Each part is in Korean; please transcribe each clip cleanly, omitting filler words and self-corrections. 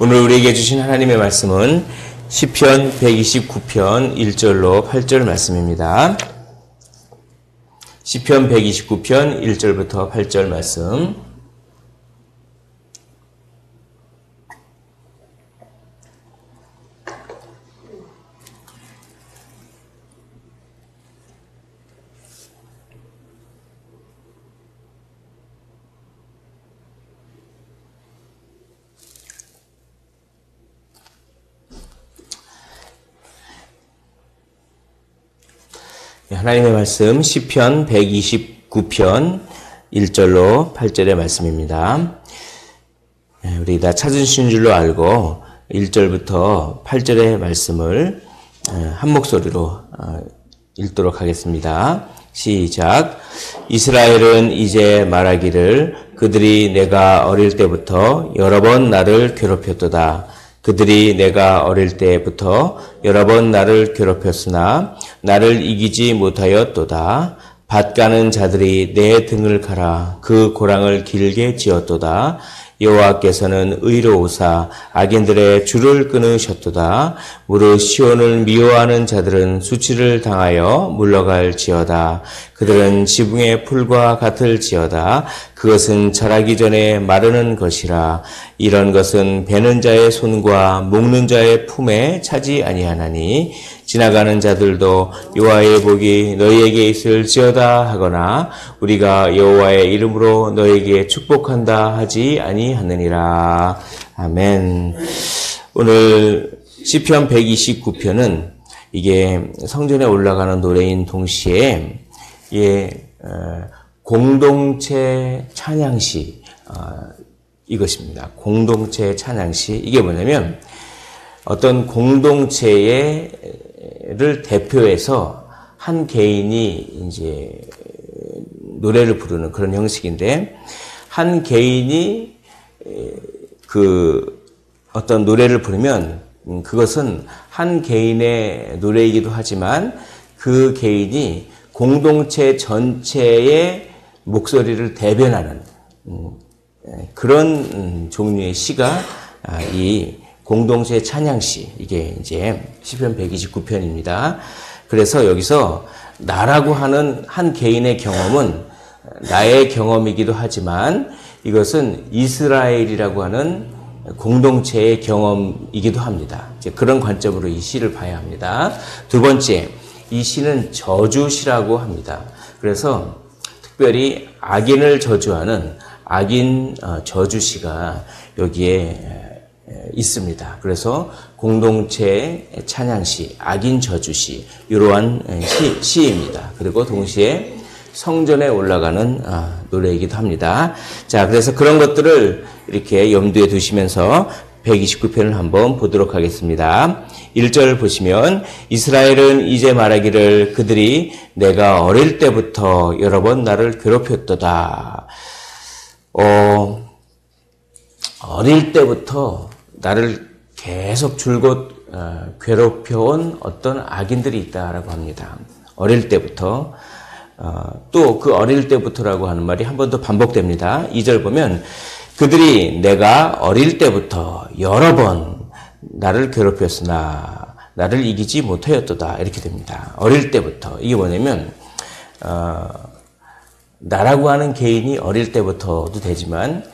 오늘 우리에게 주신 하나님의 말씀은 시편 129편 1절로 8절 말씀입니다. 시편 129편 1절부터 8절 말씀. 하나님의 말씀 시편 129편 1절로 8절의 말씀입니다. 우리 다 찾으신 줄로 알고 1절부터 8절의 말씀을 한 목소리로 읽도록 하겠습니다. 시작. 이스라엘은 이제 말하기를 그들이 내가 어릴 때부터 여러 번 나를 괴롭혔도다. 그들이 내가 어릴 때부터 여러 번 나를 괴롭혔으나 나를 이기지 못하였도다. 밭 가는 자들이 내 등을 갈아 그 고랑을 길게 지었도다. 여호와께서는 의로우사 악인들의 줄을 끊으셨도다. 무릇 시온을 미워하는 자들은 수치를 당하여 물러갈지어다. 그들은 지붕의 풀과 같을지어다. 그것은 자라기 전에 마르는 것이라. 이런 것은 베는 자의 손과 묶는 자의 품에 차지 아니하나니 지나가는 자들도 여호와의 복이 너희에게 있을지어다 하거나 우리가 여호와의 이름으로 너희에게 축복한다 하지 아니하느니라. 아멘. 오늘 시편 129편은 이게 성전에 올라가는 노래인 동시에 공동체 찬양시 이것입니다. 공동체 찬양시. 이게 뭐냐면 어떤 공동체를 대표해서 한 개인이 이제 노래를 부르는 그런 형식인데, 한 개인이 어떤 노래를 부르면 그것은 한 개인의 노래이기도 하지만 그 개인이 공동체 전체의 목소리를 대변하는 그런 종류의 시가 이 공동체 찬양시, 이게 이제 시편 129편입니다. 그래서 여기서 나라고 하는 한 개인의 경험은 나의 경험이기도 하지만 이것은 이스라엘이라고 하는 공동체의 경험이기도 합니다. 이제 그런 관점으로 이 시를 봐야 합니다. 두 번째, 이 시는 저주시라고 합니다. 그래서 특별히 악인을 저주하는 악인 저주시가 여기에 있습니다. 그래서 공동체 찬양시, 악인 저주시, 이러한 시입니다. 그리고 동시에 성전에 올라가는 노래이기도 합니다. 자, 그래서 그런 것들을 이렇게 염두에 두시면서 129편을 한번 보도록 하겠습니다. 1절 보시면 이스라엘은 이제 말하기를 그들이 내가 어릴 때부터 여러 번 나를 괴롭혔도다. 어릴 때부터 나를 계속 줄곧 괴롭혀온 어떤 악인들이 있다라고 합니다. 어릴 때부터. 또 그 어릴 때부터라고 하는 말이 한 번 더 반복됩니다. 2절 보면 그들이 내가 어릴 때부터 여러 번 나를 괴롭혔으나 나를 이기지 못하였도다. 이렇게 됩니다. 어릴 때부터. 이게 뭐냐면 나라고 하는 개인이 어릴 때부터도 되지만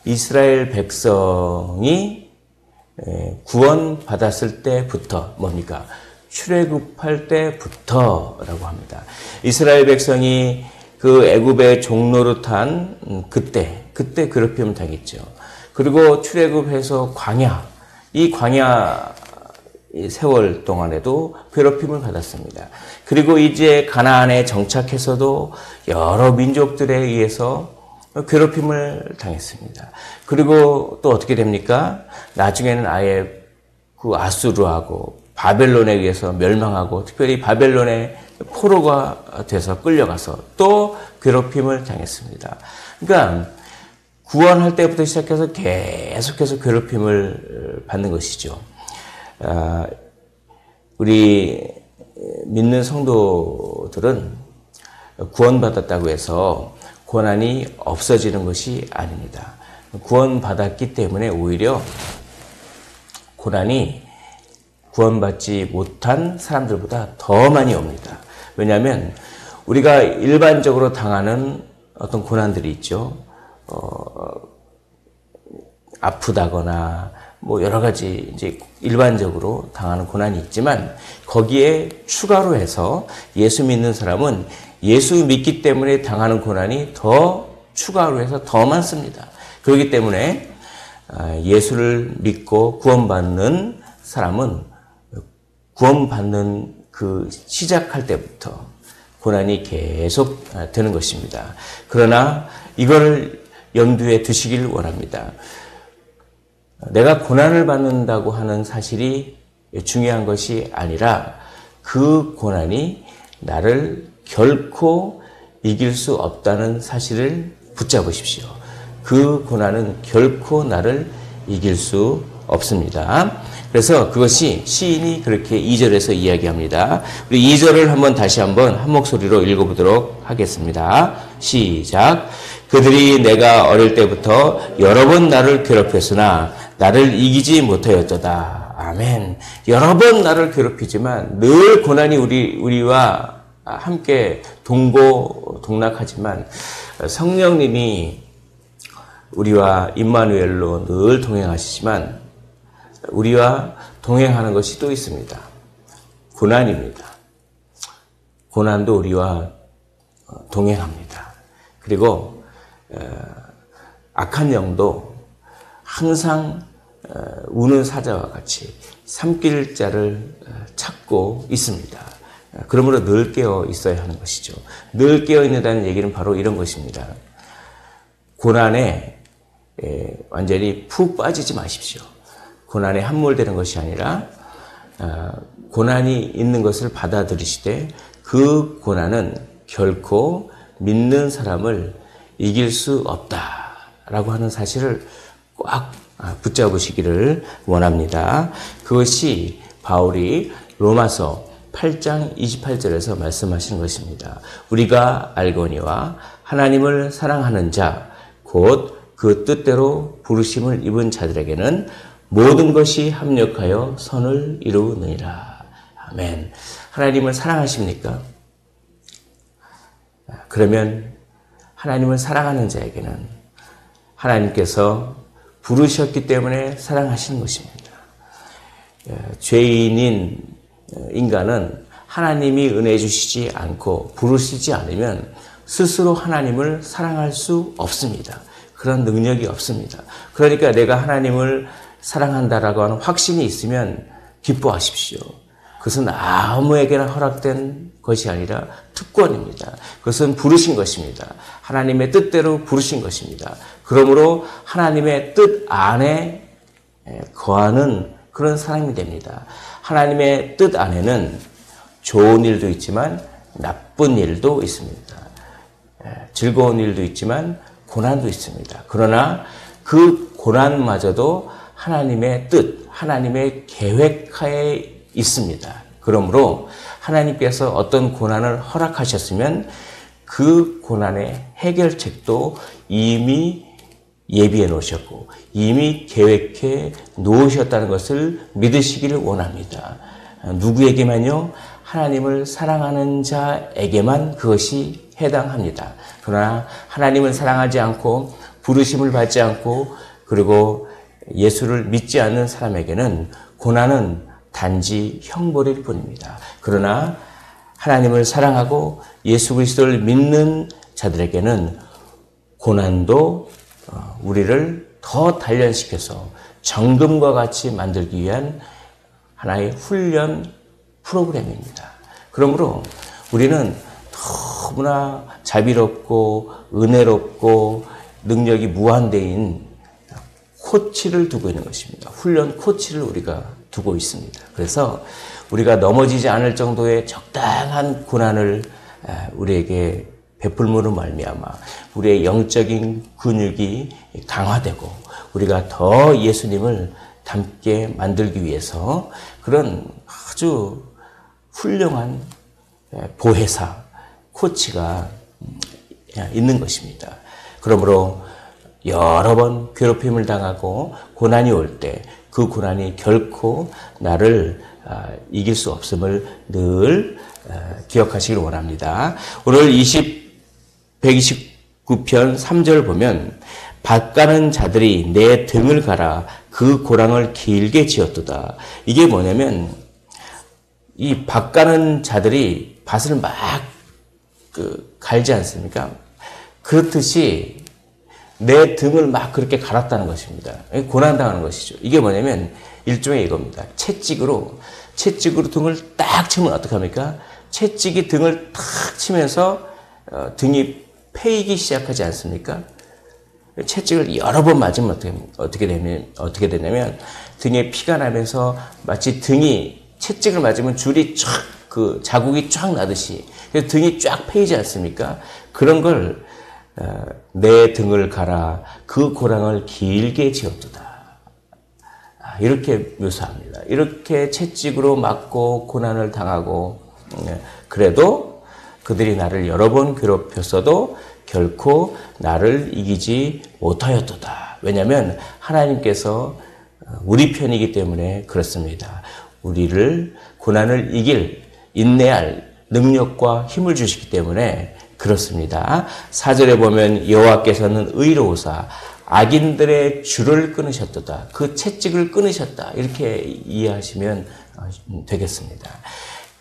이스라엘 백성이 구원받았을 때부터 뭡니까? 출애굽할 때부터라고 합니다. 이스라엘 백성이 그 애굽의 종노릇한 그때 괴롭힘을 당했죠. 그리고 출애굽해서 이 광야 세월 동안에도 괴롭힘을 받았습니다. 그리고 이제 가나안에 정착해서도 여러 민족들에 의해서 괴롭힘을 당했습니다. 그리고 또 어떻게 됩니까? 나중에는 아예 그 아수르하고 바벨론에 의해서 멸망하고 특별히 바벨론의 포로가 돼서 끌려가서 또 괴롭힘을 당했습니다. 그러니까 구원할 때부터 시작해서 계속해서 괴롭힘을 받는 것이죠. 우리 믿는 성도들은 구원받았다고 해서 고난이 없어지는 것이 아닙니다. 구원받았기 때문에 오히려 고난이 구원받지 못한 사람들보다 더 많이 옵니다. 왜냐하면 우리가 일반적으로 당하는 어떤 고난들이 있죠. 아프다거나 뭐 여러 가지 이제 일반적으로 당하는 고난이 있지만 거기에 추가로 해서 예수 믿는 사람은 예수 믿기 때문에 당하는 고난이 더 추가로 해서 더 많습니다. 그렇기 때문에 예수를 믿고 구원받는 사람은 구원받는 그 시작할 때부터 고난이 계속 되는 것입니다. 그러나 이걸 염두에 두시길 원합니다. 내가 고난을 받는다고 하는 사실이 중요한 것이 아니라 그 고난이 나를 결코 이길 수 없다는 사실을 붙잡으십시오. 그 고난은 결코 나를 이길 수 없습니다. 그래서 그것이 시인이 그렇게 2절에서 이야기합니다. 우리 2절을 한번 다시 한번 한 목소리로 읽어보도록 하겠습니다. 시작. 그들이 내가 어릴 때부터 여러 번 나를 괴롭혔으나 나를 이기지 못하였도다. 아멘. 여러 번 나를 괴롭히지만 늘 고난이 우리와 함께 동고동락하지만 성령님이 우리와 임마누엘로 늘 동행하시지만 우리와 동행하는 것이 또 있습니다. 고난입니다. 고난도 우리와 동행합니다. 그리고 악한 영도 항상 우는 사자와 같이 삼킬 자를 찾고 있습니다. 그러므로 늘 깨어 있어야 하는 것이죠. 늘 깨어 있는다는 얘기는 바로 이런 것입니다. 고난에 완전히 푹 빠지지 마십시오. 고난에 함몰되는 것이 아니라 고난이 있는 것을 받아들이시되 그 고난은 결코 믿는 사람을 이길 수 없다라고 하는 사실을 꽉 붙잡으시기를 원합니다. 그것이 바울이 로마서 8장 28절에서 말씀하시는 것입니다. 우리가 알거니와 하나님을 사랑하는 자 곧 그 뜻대로 부르심을 입은 자들에게는 모든 것이 합력하여 선을 이루느니라. 아멘. 하나님을 사랑하십니까? 그러면 하나님을 사랑하는 자에게는 하나님께서 부르셨기 때문에 사랑하시는 것입니다. 죄인인 인간은 하나님이 은혜 주시지 않고 부르시지 않으면 스스로 하나님을 사랑할 수 없습니다. 그런 능력이 없습니다. 그러니까 내가 하나님을 사랑한다라고 하는 확신이 있으면 기뻐하십시오. 그것은 아무에게나 허락된 것이 아니라 특권입니다. 그것은 부르신 것입니다. 하나님의 뜻대로 부르신 것입니다. 그러므로 하나님의 뜻 안에 거하는 그런 사람이 됩니다. 하나님의 뜻 안에는 좋은 일도 있지만 나쁜 일도 있습니다. 즐거운 일도 있지만 고난도 있습니다. 그러나 그 고난마저도 하나님의 뜻, 하나님의 계획하에 있습니다. 그러므로 하나님께서 어떤 고난을 허락하셨으면 그 고난의 해결책도 이미 예비해 놓으셨고 이미 계획해 놓으셨다는 것을 믿으시기를 원합니다. 누구에게만요? 하나님을 사랑하는 자에게만 그것이 해당합니다. 그러나 하나님을 사랑하지 않고 부르심을 받지 않고 그리고 예수를 믿지 않는 사람에게는 고난은 단지 형벌일 뿐입니다. 그러나 하나님을 사랑하고 예수 그리스도를 믿는 자들에게는 고난도 우리를 더 단련시켜서 정금과 같이 만들기 위한 하나의 훈련 프로그램입니다. 그러므로 우리는 너무나 자비롭고 은혜롭고 능력이 무한대인 코치를 두고 있는 것입니다. 훈련 코치를 우리가 두고 있습니다. 그래서 우리가 넘어지지 않을 정도의 적당한 고난을 우리에게 베풀므로 말미암아 우리의 영적인 근육이 강화되고 우리가 더 예수님을 닮게 만들기 위해서 그런 아주 훌륭한 보혜사, 코치가 있는 것입니다. 그러므로 여러 번 괴롭힘을 당하고 고난이 올 때 그 고난이 결코 나를 이길 수 없음을 늘 기억하시길 원합니다. 오늘 129편 3절 보면 밭가는 자들이 내 등을 갈아 그 고랑을 길게 지었도다. 이게 뭐냐면 이 밭가는 자들이 밭을 막 갈지 않습니까? 그렇듯이 내 등을 막 그렇게 갈았다는 것입니다. 고난당하는 것이죠. 이게 뭐냐면 일종의 이겁니다. 채찍으로 등을 딱 치면 어떡합니까? 채찍이 등을 탁 치면서 등이 패이기 시작하지 않습니까? 채찍을 여러 번 맞으면 어떻게 되냐면 등에 피가 나면서 마치 등이 채찍을 맞으면 줄이 쫙 자국이 쫙 나듯이 등이 쫙 패이지 않습니까? 그런 걸 내 등을 갈아 그 고랑을 길게 지었도다. 이렇게 묘사합니다. 이렇게 채찍으로 맞고 고난을 당하고 그래도 그들이 나를 여러 번 괴롭혔어도 결코 나를 이기지 못하였도다. 왜냐하면 하나님께서 우리 편이기 때문에 그렇습니다. 우리를 고난을 이길 인내할 능력과 힘을 주시기 때문에 그렇습니다. 4절에 보면 여호와께서는 의로우사 악인들의 줄을 끊으셨도다. 그 채찍을 끊으셨다. 이렇게 이해하시면 되겠습니다.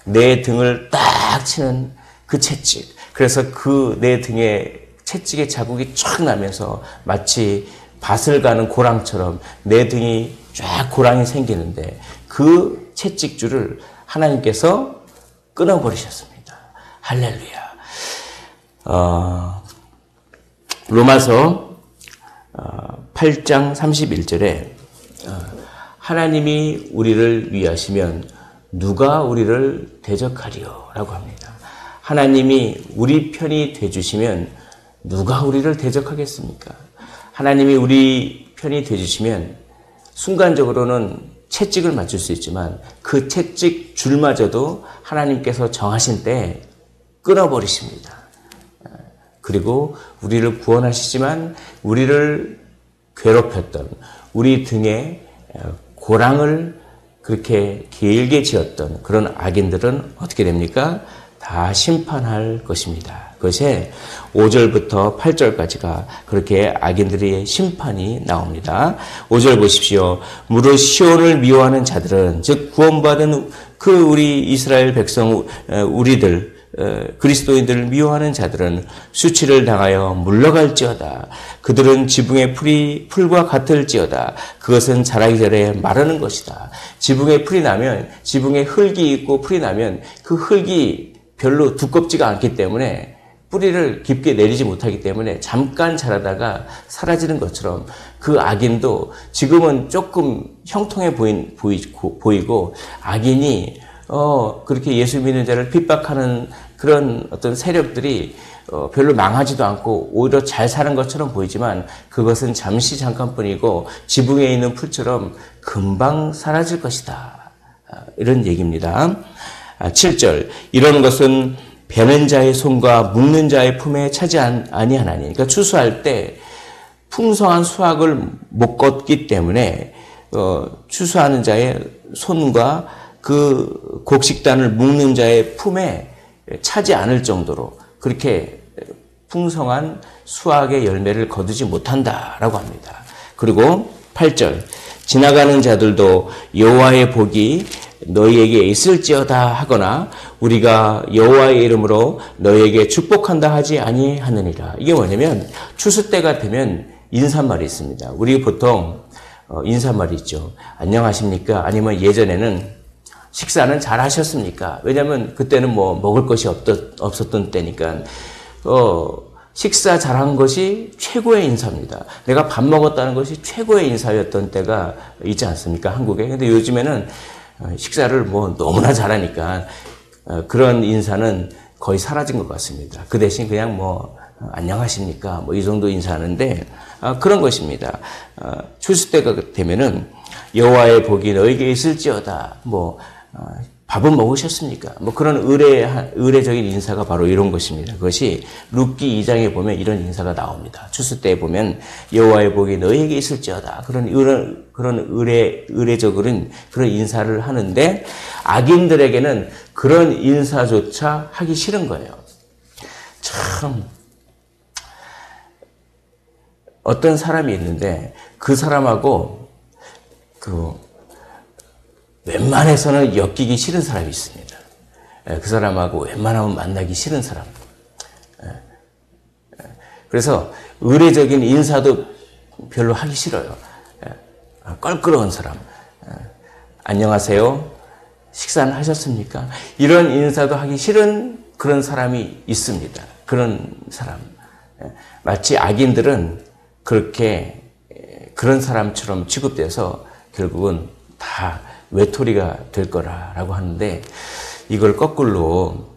내 등을 딱 치는 그 채찍. 그래서 그 내 등에 채찍의 자국이 쫙 나면서 마치 밭을 가는 고랑처럼 내 등이 쫙 고랑이 생기는데 그 채찍줄을 하나님께서 끊어버리셨습니다. 할렐루야. 로마서 8장 31절에 하나님이 우리를 위하시면 누가 우리를 대적하리요? 라고 합니다. 하나님이 우리 편이 되주시면 누가 우리를 대적하겠습니까? 하나님이 우리 편이 되주시면 순간적으로는 채찍을 맞출 수 있지만 그 채찍 줄마저도 하나님께서 정하신 때에 끊어버리십니다. 그리고 우리를 구원하시지만 우리를 괴롭혔던 우리 등에 고랑을 그렇게 길게 지었던 그런 악인들은 어떻게 됩니까? 다 심판할 것입니다. 그것에 5절부터 8절까지가 그렇게 악인들의 심판이 나옵니다. 5절 보십시오. 무릇 시온을 미워하는 자들은 즉 구원받은 그 우리 이스라엘 백성 우리들 그리스도인들을 미워하는 자들은 수치를 당하여 물러갈지어다. 그들은 지붕의 풀과 같을지어다. 그것은 자라기 전에 마르는 것이다. 지붕에 풀이 나면 지붕에 흙이 있고 풀이 나면 그 흙이 별로 두껍지가 않기 때문에 뿌리를 깊게 내리지 못하기 때문에 잠깐 자라다가 사라지는 것처럼 그 악인도 지금은 조금 형통해 보이고 악인이 그렇게 예수 믿는 자를 핍박하는 그런 어떤 세력들이 별로 망하지도 않고 오히려 잘 사는 것처럼 보이지만 그것은 잠깐뿐이고 지붕에 있는 풀처럼 금방 사라질 것이다. 이런 얘기입니다. 7절 이런 것은 베는 자의 손과 묶는 자의 품에 차지 아니하나니. 그러니까 추수할 때 풍성한 수확을 못 걷기 때문에 추수하는 자의 손과 그 곡식단을 묶는 자의 품에 차지 않을 정도로 그렇게 풍성한 수확의 열매를 거두지 못한다라고 합니다. 그리고 8절 지나가는 자들도 여호와의 복이 너희에게 있을지어다 하거나 우리가 여호와의 이름으로 너희에게 축복한다 하지 아니하느니라. 이게 뭐냐면 추수 때가 되면 인사말이 있습니다. 우리 보통 인사말이 있죠. 안녕하십니까? 아니면 예전에는 식사는 잘 하셨습니까? 왜냐하면 그때는 뭐 먹을 것이 없었던 때니까 식사 잘한 것이 최고의 인사입니다. 내가 밥 먹었다는 것이 최고의 인사였던 때가 있지 않습니까? 한국에. 근데 요즘에는 식사를 뭐 너무나 잘하니까 그런 인사는 거의 사라진 것 같습니다. 그 대신 그냥 뭐 안녕하십니까? 뭐 이 정도 인사하는데 그런 것입니다. 추수 때가 되면은 여호와의 복이 너에게 있을지어다. 뭐 밥은 먹으셨습니까? 뭐 그런 의례적인 인사가 바로 이런 것입니다. 그것이 룻기 2장에 보면 이런 인사가 나옵니다. 추수 때에 보면 여호와의 복이 너희에게 있을지어다. 그런 의례적인 그런 인사를 하는데 악인들에게는 그런 인사조차 하기 싫은 거예요. 참 어떤 사람이 있는데 그 사람하고 웬만해서는 엮이기 싫은 사람이 있습니다. 그 사람하고 웬만하면 만나기 싫은 사람. 그래서 의례적인 인사도 별로 하기 싫어요. 껄끄러운 사람. 안녕하세요. 식사는 하셨습니까? 이런 인사도 하기 싫은 그런 사람이 있습니다. 그런 사람. 마치 악인들은 그렇게 그런 사람처럼 취급돼서 결국은 다 외톨이가 될 거라고 하는데 이걸 거꾸로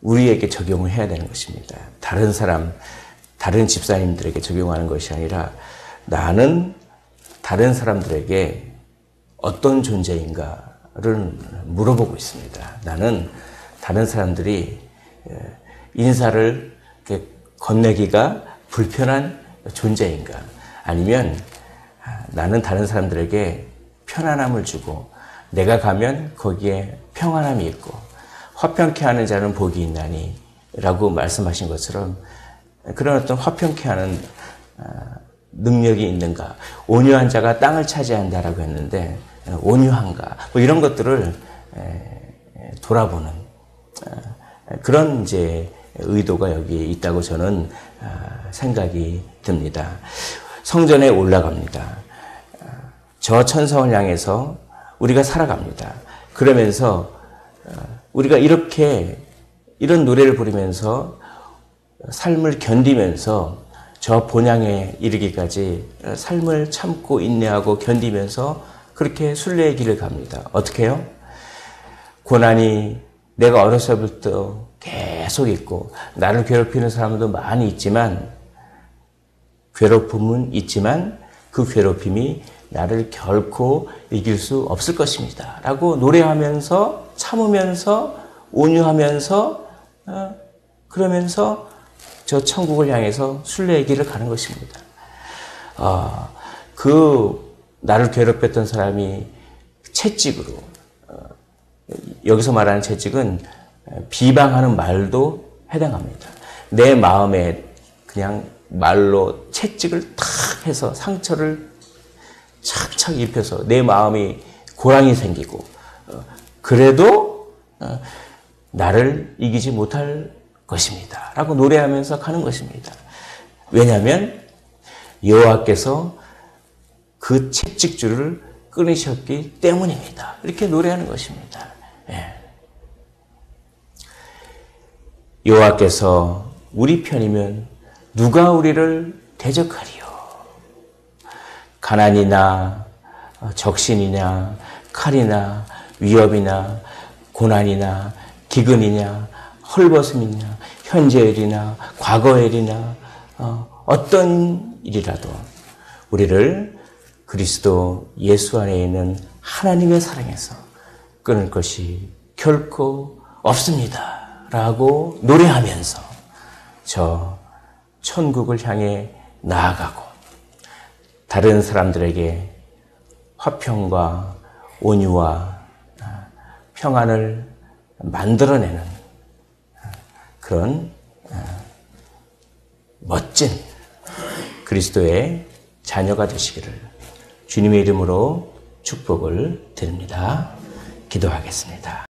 우리에게 적용을 해야 되는 것입니다. 다른 사람, 다른 집사님들에게 적용하는 것이 아니라 나는 다른 사람들에게 어떤 존재인가를 물어보고 있습니다. 나는 다른 사람들이 인사를 건네기가 불편한 존재인가? 아니면 나는 다른 사람들에게 편안함을 주고 내가 가면 거기에 평안함이 있고 화평케 하는 자는 복이 있나니 라고 말씀하신 것처럼 그런 어떤 화평케 하는 능력이 있는가? 온유한 자가 땅을 차지한다라고 했는데 온유한가? 뭐 이런 것들을 돌아보는 그런 이제 의도가 여기에 있다고 저는 생각이 듭니다. 성전에 올라갑니다. 저 천성을 향해서 우리가 살아갑니다. 그러면서 우리가 이런 노래를 부르면서 삶을 견디면서 저 본향에 이르기까지 삶을 참고 인내하고 견디면서 그렇게 순례의 길을 갑니다. 어떻게 해요? 고난이 내가 어렸을 때부터 계속 있고 나를 괴롭히는 사람도 많이 있지만 괴롭힘은 있지만 그 괴롭힘이 나를 결코 이길 수 없을 것입니다. 라고 노래하면서 참으면서 온유하면서 그러면서 저 천국을 향해서 순례의 길을 가는 것입니다. 그 나를 괴롭혔던 사람이 채찍으로 여기서 말하는 채찍은 비방하는 말도 해당합니다. 내 마음에 그냥 말로 채찍을 탁 해서 상처를 착착 입혀서 내 마음이 고랑이 생기고 그래도 나를 이기지 못할 것입니다. 라고 노래하면서 가는 것입니다. 왜냐하면 여호와께서 그 채찍줄을 끊으셨기 때문입니다. 이렇게 노래하는 것입니다. 여호와께서 우리 편이면 누가 우리를 대적하리요? 가난이나 적신이나 칼이나 위협이나 고난이나 기근이냐 헐벗음이냐 현재 일이나 과거 일이나 어떤 일이라도 우리를 그리스도 예수 안에 있는 하나님의 사랑에서 끊을 것이 결코 없습니다. 라고 노래하면서 저 천국을 향해 나아가고 다른 사람들에게 화평과 온유와 평안을 만들어내는 그런 멋진 그리스도의 자녀가 되시기를 주님의 이름으로 축복을 드립니다. 기도하겠습니다.